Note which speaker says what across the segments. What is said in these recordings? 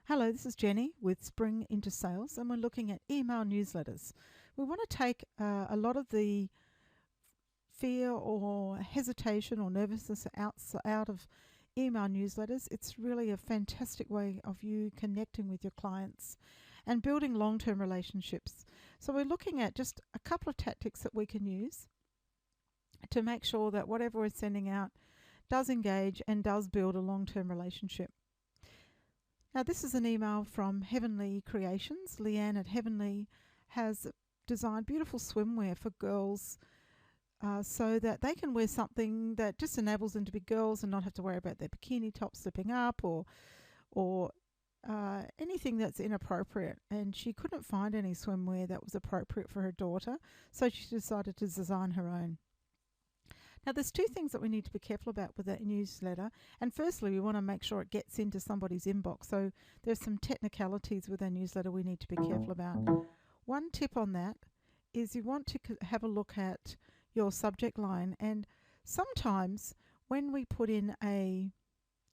Speaker 1: Hello, this is Jenny with Spring into Sales, and we're looking at email newsletters. We want to take a lot of the fear or hesitation or nervousness out of email newsletters. It's really a fantastic way of you connecting with your clients and building long term relationships. So, we're looking at just a couple of tactics that we can use to make sure that whatever we're sending out does engage and does build a long term relationship. Now, this is an email from Heavenly Creations. Leanne at Heavenly has designed beautiful swimwear for girls so that they can wear something that just enables them to be girls and not have to worry about their bikini top slipping up or anything that's inappropriate. And she couldn't find any swimwear that was appropriate for her daughter, so she decided to design her own. Now, there's two things that we need to be careful about with that newsletter. And firstly, we want to make sure it gets into somebody's inbox. So there's some technicalities with our newsletter we need to be careful about. One tip on that is you want to have a look at your subject line. And sometimes when we put in a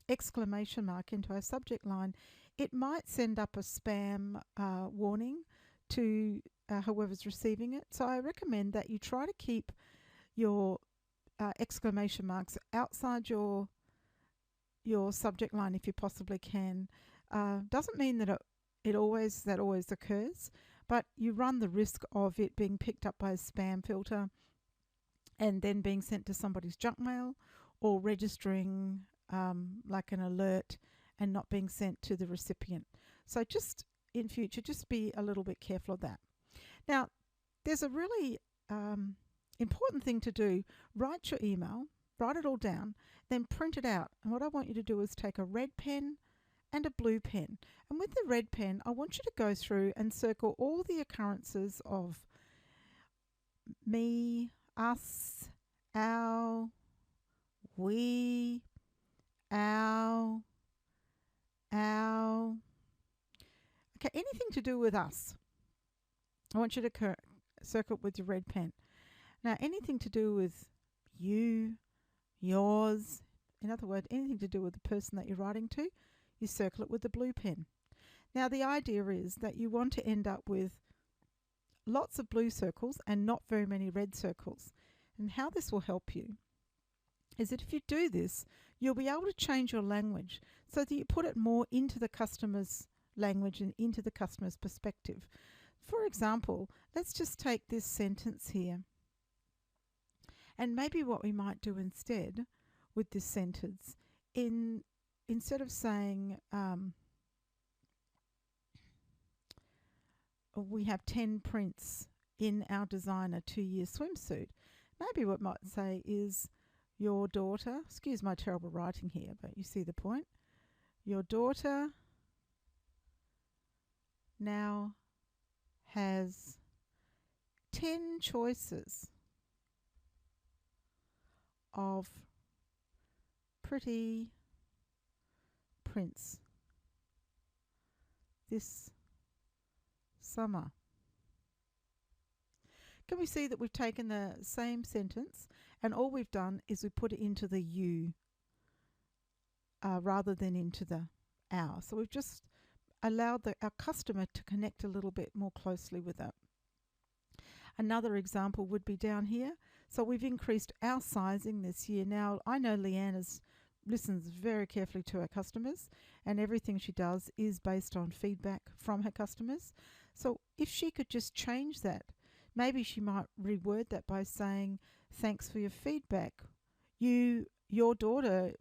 Speaker 1: exclamation mark into our subject line, it might send up a spam warning to whoever's receiving it. So I recommend that you try to keep your exclamation marks outside your subject line if you possibly can. Doesn't mean that it always occurs, but you run the risk of it being picked up by a spam filter and then being sent to somebody's junk mail or registering like an alert and not being sent to the recipient. So just in future, just be a little bit careful of that. Now, there's a really important thing to do. Write your email, write it all down, then print it out. And what I want you to do is take a red pen and a blue pen. And with the red pen, I want you to go through and circle all the occurrences of me, us, our, we, our. Okay, anything to do with us. I want you to circle it with your red pen. Now, anything to do with you, yours, in other words, anything to do with the person that you're writing to, you circle it with the blue pen. Now, the idea is that you want to end up with lots of blue circles and not very many red circles. And how this will help you is that if you do this, you'll be able to change your language so that you put it more into the customer's language and into the customer's perspective. For example, let's just take this sentence here. And maybe what we might do instead with this sentence, instead of saying we have 10 prints in our designer 2-year swimsuit, maybe what might say is your daughter, excuse my terrible writing here, but you see the point. Your daughter now has 10 choices of pretty prints this summer. Can we see that we've taken the same sentence and all we've done is we put it into the you rather than into the our. So we've just allowed our customer to connect a little bit more closely with it. Another example would be down here. So we've increased our sizing this year. Now, I know Leanne listens very carefully to her customers, and everything she does is based on feedback from her customers. So if she could just change that, maybe she might reword that by saying, thanks for your feedback. Your daughter,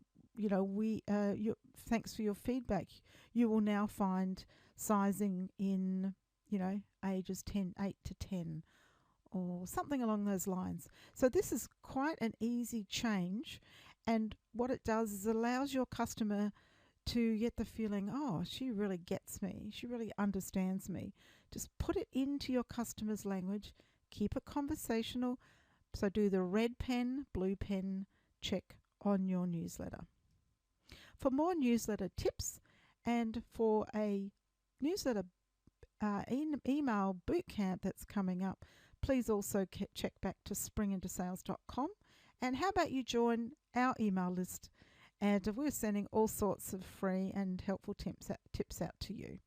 Speaker 1: thanks for your feedback. You will now find sizing in, ages 8 to 10 or something along those lines. So this is quite an easy change, and what it does is allows your customer to get the feeling, oh, she really gets me, she really understands me. Just put it into your customer's language, keep it conversational. So do the red pen, blue pen check on your newsletter. For more newsletter tips and for a newsletter email bootcamp that's coming up, please also check back to springintosales.com. And how about you join our email list And we're sending all sorts of free and helpful tips out to you.